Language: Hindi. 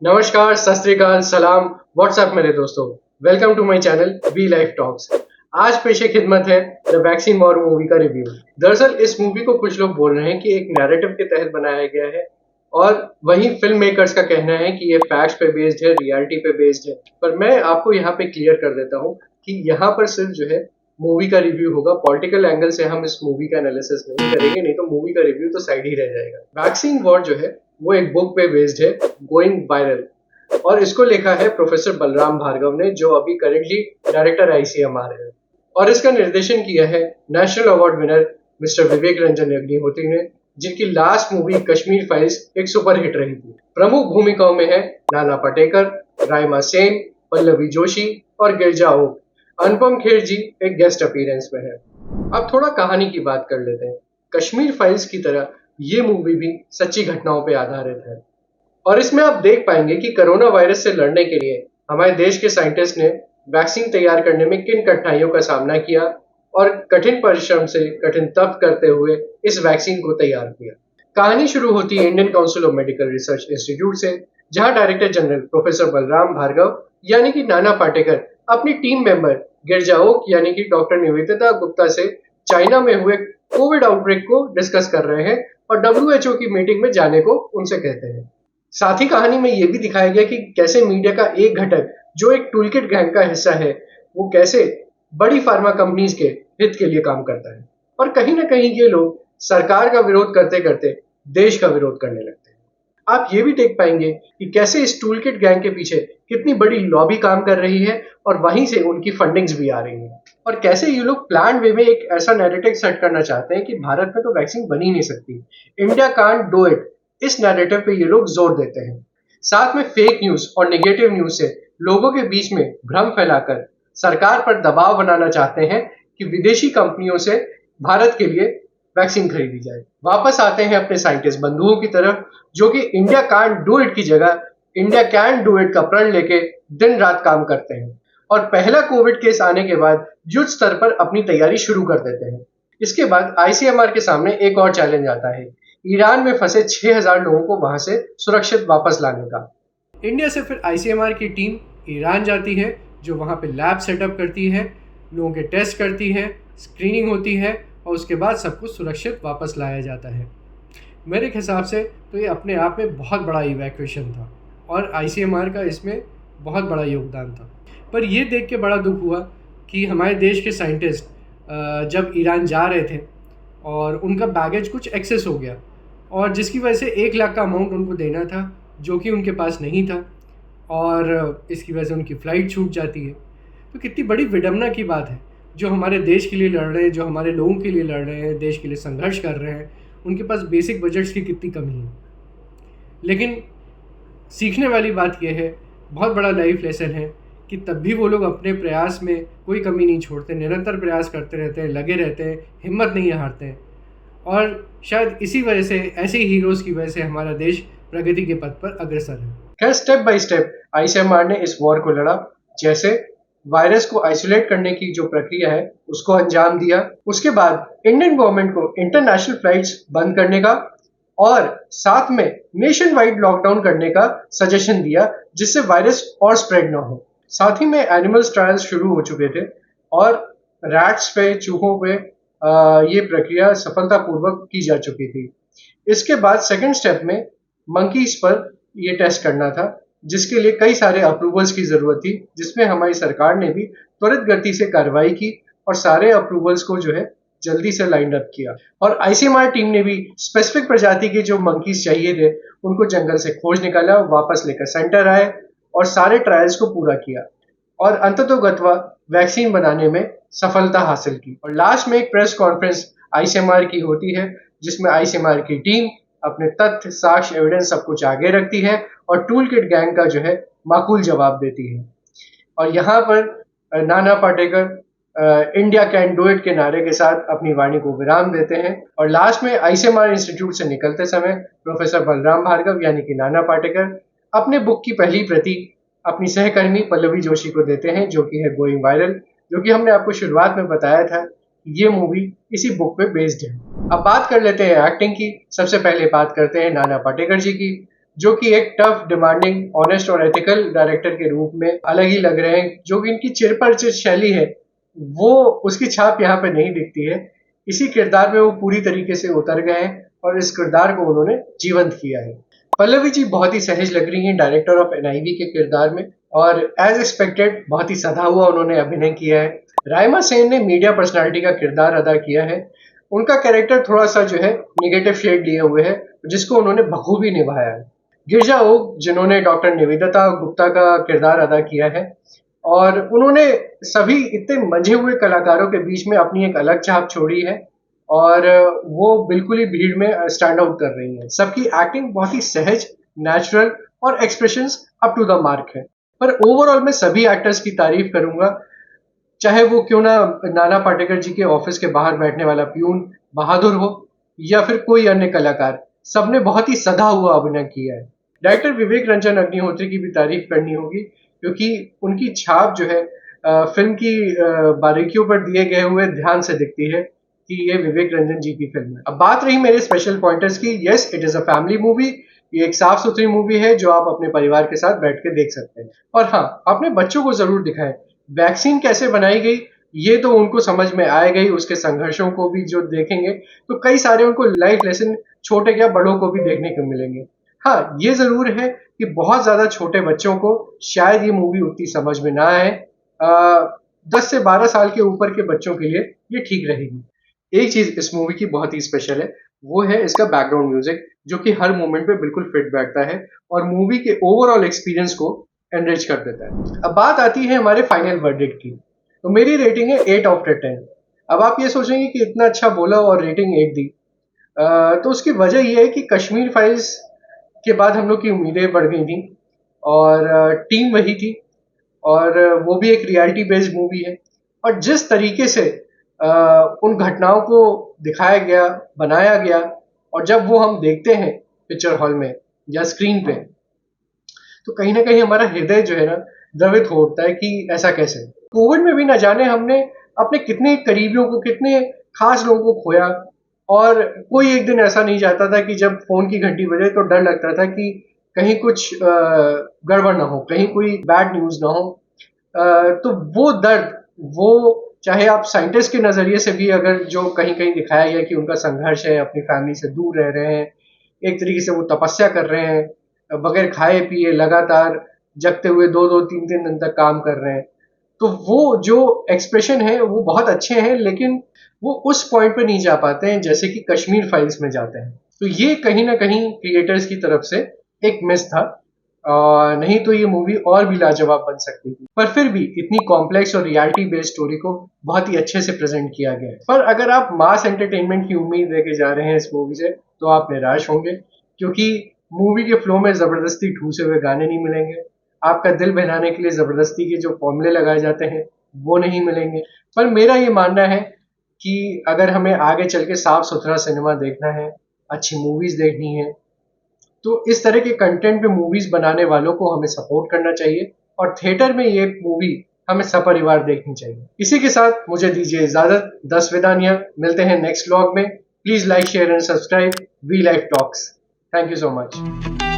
नमस्कार, सत श्री अकाल, सलाम, व्हाट्सएप मेरे दोस्तों। Welcome to my channel V life talks. आज पेशे खिदमत है द वैक्सीन वॉर मूवी का रिव्यू। दरअसल इस मूवी को कुछ लोग बोल रहे हैं कि एक नैरेटिव के तहत बनाया गया है और वहीं फिल्म मेकर्स का कहना है कि ये फैक्ट्स पे बेस्ड है, रियलिटी पे बेस्ड है। पर मैं आपको यहाँ पे क्लियर कर देता हूँ कि यहाँ पर सिर्फ जो है मूवी का रिव्यू होगा। पॉलिटिकल एंगल से हम इस मूवी का एनालिसिस नहीं करेंगे, नहीं तो मूवी का रिव्यू तो साइड ही रह जाएगा। वैक्सीन वॉर जो है वो एक बुक पे बेस्ड है, गोइंग वायरल, और इसको लिखा है प्रोफेसर बलराम भार्गव ने, जो अभी करेंटली डायरेक्टर आईसीएमआर है। और इसका निर्देशन किया है नेशनल अवार्ड विनर मिस्टर विवेक रंजन अग्निहोत्री ने, जिनकी लास्ट मूवी कश्मीर फाइल्स एक सुपरहिट रही थी। प्रमुख भूमिकाओं में है नाना पाटेकर, राइमा सेन, पल्लवी जोशी और गिरजा ओक। अनुपम खेर जी एक गेस्ट अपीयरेंस में है। अब थोड़ा कहानी की बात कर लेते हैं। कश्मीर फाइल्स की तरह ये मूवी भी सच्ची घटनाओं पर आधारित है और इसमें आप देख पाएंगे कि कोरोना वायरस से लड़ने के लिए हमारे देश के साइंटिस्ट ने वैक्सीन तैयार करने में किन कठिनाइयों का सामना किया और कठिन परिश्रम से कठिन तप करते हुए इस वैक्सीन को तैयार किया। कहानी शुरू होती है Indian council of medical research institute से, जहां director general professor Balram Bhargava यानी कि नाना पाटेकर अपनी टीम मेंबर गिरजा ओक यानी कि डॉक्टर निवेदिता गुप्ता से चाइना में हुए कोविड आउटब्रेक को डिस्कस कर रहे हैं और डब्ल्यूएचओ की मीटिंग में जाने को उनसे कहते हैं। साथ ही कहानी में यह भी दिखाया गया कि कैसे मीडिया का एक घटक जो एक टूलकिट गैंग का हिस्सा है, वो कैसे बड़ी फार्मा कंपनीज के हित के लिए काम करता है और कहीं ना कहीं ये लोग सरकार का विरोध करते करते देश का विरोध करने लगते हैं। आप ये भी देख पाएंगे कि कैसे इस टूलकिट गैंग के पीछे कितनी बड़ी लॉबी काम कर रही है और वहीं से उनकी फंडिंग्स भी आ रही है, और कैसे ये लोग प्लान वे में एक ऐसा नैरेटिव सेट करना चाहते हैं कि भारत में तो वैक्सीन बन ही नहीं सकती, इंडिया कांट डू इट। इस नैरेटिव पे ये लोग जोर देते हैं। साथ में फेक न्यूज और नेगेटिव न्यूज से लोगों के बीच में भ्रम फैलाकर सरकार पर दबाव बनाना चाहते हैं कि विदेशी कंपनियों से भारत के लिए वैक्सीन खरीदी जाए। वापस आते हैं अपने साइंटिस्ट बंधुओं की तरफ, जो कि इंडिया कांट डू इट की जगह इंडिया कैन डू इट का प्रण लेके दिन रात काम करते हैं और पहला कोविड केस आने के बाद युद्ध स्तर पर अपनी तैयारी शुरू कर देते हैं। इसके बाद आईसीएमआर के सामने एक और चैलेंज आता है, ईरान में फंसे 6000 लोगों को वहां से सुरक्षित वापस लाने का। इंडिया से फिर आईसीएमआर की टीम ईरान जाती है, जो वहां पे लैब सेटअप करती है, लोगों के टेस्ट करती है, स्क्रीनिंग होती है और उसके बाद सब कुछ सुरक्षित वापस लाया जाता है। मेरे हिसाब से तो ये अपने आप में बहुत बड़ा इवैक्यूएशन था और आईसीएमआर का इसमें बहुत बड़ा योगदान था। पर यह देख के बड़ा दुख हुआ कि हमारे देश के साइंटिस्ट जब ईरान जा रहे थे और उनका बैगेज कुछ एक्सेस हो गया और जिसकी वजह से 1 लाख का अमाउंट उनको देना था, जो कि उनके पास नहीं था, और इसकी वजह से उनकी फ़्लाइट छूट जाती है। तो कितनी बड़ी विडंबना की बात है। जो हमारे देश के लिए लड़ रहे हैं, जो हमारे लोगों के लिए लड़ रहे हैं, देश के लिए संघर्ष कर रहे हैं, उनके पास बेसिक बजट्स की कितनी कमी है। लेकिन सीखने वाली बात यह है, बहुत बड़ा लाइफ लेसन है कि तब भी वो लोग अपने प्रयास में कोई कमी नहीं छोड़ते, निरंतर प्रयास करते रहते हैं, लगे रहते हैं, हिम्मत नहीं हारते हैं। और शायद इसी वजह से, ऐसे ही हीरोज़ की वजह से हमारा देश प्रगति के पथ पर अग्रसर है। खैर, स्टेप बाय स्टेप आईसीएमआर ने इस वॉर को लड़ा। जैसे वायरस को आइसोलेट करने की जो प्रक्रिया है उसको अंजाम दिया, उसके बाद इंडियन गवर्नमेंट को इंटरनेशनल फ्लाइट्स बंद करने का और साथ में नेशन वाइड लॉकडाउन करने का सजेशन दिया, जिससे वायरस और स्प्रेड ना हो। साथ ही में एनिमल्स ट्रायल्स शुरू हो चुके थे और रैट्स पे, चूहों पे ये प्रक्रिया सफलतापूर्वक की जा चुकी थी। इसके बाद सेकंड स्टेप में मंकीज पर ये टेस्ट करना था, जिसके लिए कई सारे अप्रूवल्स की जरूरत थी, जिसमें हमारी सरकार ने भी त्वरित गति से कार्रवाई की और सारे अप्रूवल्स को जो है जल्दी से लाइन अप किया। और आईसीएमआर टीम ने भी स्पेसिफिक प्रजाति के जो मंकीज चाहिए थे उनको जंगल से खोज निकाला, वापस लेकर सेंटर आए और सारे ट्रायल्स को पूरा किया और अंततोगत्वा वैक्सीन बनाने में सफलता हासिल की। और लास्ट में एक प्रेस कॉन्फ्रेंस आईसीएमआर की होती है, जिसमें आईसीएमआर की टीम अपने तथ्य, साक्ष्य, एविडेंस सब कुछ आगे रखती है और टूल किट गैंग का जो है माकूल जवाब देती है। और यहाँ पर Nana Patekar India can do it के नारे के साथ अपनी वाणी को विराम देते हैं और लास्ट में आईसीएमआर इंस्टीट्यूट से निकलते समय प्रोफेसर बलराम भार्गव यानी कि नाना पाटेकर अपने बुक की पहली प्रति अपनी सहकर्मी पल्लवी जोशी को देते हैं, जो कि है गोइंग वायरल, जो कि हमने आपको शुरुआत में बताया था ये मूवी इसी बुक पे बेस्ड है। अब बात कर लेते हैं एक्टिंग की। सबसे पहले बात करते हैं नाना पाटेकर जी की। जो कि एक टफ, डिमांडिंग, ऑनेस्ट और एथिकल डायरेक्टर के रूप में अलग ही लग रहे हैं। जो कि इनकी चिरपरिचित शैली है, वो उसकी छाप यहाँ पे नहीं दिखती है। इसी किरदार में वो पूरी तरीके से उतर गए हैं और इस किरदार को उन्होंने जीवंत किया है। पल्लवी जी बहुत ही सहज लग रही हैं डायरेक्टर ऑफ एनआईवी के किरदार में, और एज एक्सपेक्टेड बहुत ही सधा हुआ उन्होंने अभिनय किया है। राइमा सेन ने मीडिया पर्सनालिटी का किरदार अदा किया है। उनका कैरेक्टर थोड़ा सा जो है निगेटिव शेड लिए हुए है, जिसको उन्होंने बखूबी निभाया है। गिरजा ओक जिन्होंने डॉक्टर निवेदिता गुप्ता का किरदार अदा किया है, और उन्होंने सभी इतने मंझे हुए कलाकारों के बीच में अपनी एक अलग छाप छोड़ी है, और वो बिल्कुल ही भीड़ में स्टैंड आउट कर रही हैं। सबकी एक्टिंग बहुत ही सहज, नेचुरल और expressions up to the mark है। पर ओवरऑल मैं सभी एक्टर्स की तारीफ करूंगा, चाहे वो क्यों ना नाना पाटेकर जी के ऑफिस के बाहर बैठने वाला प्यून बहादुर हो, या फिर कोई अन्य कलाकार, सबने बहुत ही सधा हुआ अभिनय किया है। डायरेक्टर विवेक रंजन अग्निहोत्री की भी तारीफ करनी होगी, क्योंकि उनकी छाप जो है फिल्म की बारीकियों पर दिए गए हुए ध्यान से दिखती है कि ये विवेक रंजन जी की फिल्म है। अब बात रही मेरे स्पेशल पॉइंटर्स की, yes it is a family movie. ये एक साफ सुथरी मूवी है जो आप अपने परिवार के साथ बैठ के देख सकते हैं। और हाँ, अपने बच्चों को जरूर दिखाएं। वैक्सीन कैसे बनाई गई ये तो उनको समझ में आएगा ही, उसके संघर्षों को भी जो देखेंगे तो कई सारे उनको लाइफ लेसन छोटे या बड़ों को भी देखने को मिलेंगे। हाँ, ये जरूर है कि बहुत ज्यादा छोटे बच्चों को शायद ये मूवी उतनी समझ में ना आए। 10 से 12 साल के ऊपर के बच्चों के लिए ये ठीक रहेगी। एक चीज इस मूवी की बहुत ही स्पेशल है, वो है इसका बैकग्राउंड म्यूजिक, जो कि हर मोमेंट पे बिल्कुल फिट बैठता है और मूवी के ओवरऑल एक्सपीरियंस को एनरिच कर देता है। अब बात आती है हमारे फाइनल वर्डिक्ट की, तो मेरी रेटिंग है 8/10। अब आप ये सोचेंगे कि इतना अच्छा बोला और रेटिंग 8 दी, तो उसकी वजह यह है कि कश्मीर फाइल्स के बाद हम लोग की उम्मीदें बढ़ गई थी, और टीम वही थी, और वो भी एक रियलिटी बेस्ड मूवी है। और जिस तरीके से उन घटनाओं को दिखाया गया, बनाया गया, और जब वो हम देखते हैं पिक्चर हॉल में या स्क्रीन पे, तो कहीं ना कहीं हमारा हृदय जो है ना द्रवित हो उठता है कि ऐसा कैसे। कोविड में भी ना जाने हमने अपने कितने करीबियों को, कितने खास लोगों को खोया, और कोई एक दिन ऐसा नहीं जाता था कि जब फोन की घंटी बजे तो डर लगता था कि कहीं कुछ गड़बड़ ना हो, कहीं कोई बैड न्यूज ना हो। तो वो दर्द, वो चाहे आप साइंटिस्ट के नजरिए से भी अगर जो कहीं कहीं दिखाया गया कि उनका संघर्ष है, अपनी फैमिली से दूर रह रहे हैं, एक तरीके से वो तपस्या कर रहे हैं, बगैर खाए पिए लगातार जगते हुए 2-2 3-3 दिन तक काम कर रहे हैं, तो वो जो एक्सप्रेशन है वो बहुत अच्छे हैं, लेकिन वो उस पॉइंट पे नहीं जा पाते हैं जैसे कि कश्मीर फाइल्स में जाते हैं। तो ये कहीं ना कहीं क्रिएटर्स की तरफ से एक मिस था, नहीं तो ये मूवी और भी लाजवाब बन सकती थी। पर फिर भी इतनी कॉम्प्लेक्स और रियलिटी बेस्ड स्टोरी को बहुत ही अच्छे से प्रेजेंट किया गया है। पर अगर आप मास एंटरटेनमेंट की उम्मीद लेके जा रहे हैं इस मूवी से, तो आप निराश होंगे, क्योंकि मूवी के फ्लो में जबरदस्ती ठूसे हुए गाने नहीं मिलेंगे, आपका दिल बहलाने के लिए जबरदस्ती के जो फॉर्मूले लगाए जाते हैं वो नहीं मिलेंगे। पर मेरा ये मानना है कि अगर हमें आगे चल के साफ सुथरा सिनेमा देखना है, अच्छी मूवीज देखनी है, तो इस तरह के कंटेंट पे मूवीज बनाने वालों को हमें सपोर्ट करना चाहिए, और थिएटर में ये मूवी हमें सपरिवार देखनी चाहिए। इसी के साथ मुझे दीजिए इजाजत, 10 विदानियां, मिलते हैं नेक्स्ट व्लॉग में। Please like share and subscribe V life talks. Thank you so much.